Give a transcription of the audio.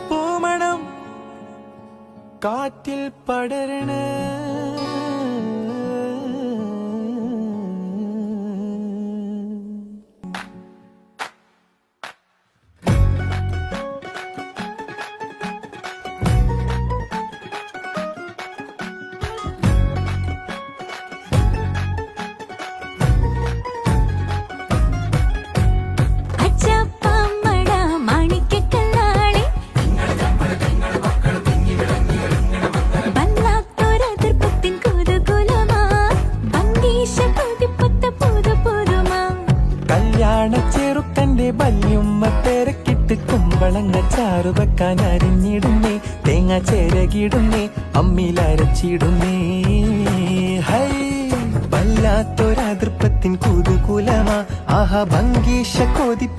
പൂമണം കാറ്റിൽ പടരണ ചെറുക്കന്റെ ബല്യുമ്മ തിരക്കിട്ട് കുമ്പളങ്ങ ചാറു വെക്കാൻ അരിഞ്ഞിടുന്നേ, തേങ്ങ ചേരകിടുന്നേ, അമ്മിലരച്ചിടുന്നേ. ഹൈ വല്ലാത്തൊരതൃപ്പത്തിൻ കുതുകുലമാ, ആഹാ ഭംഗീഷ കൊതിപ്പ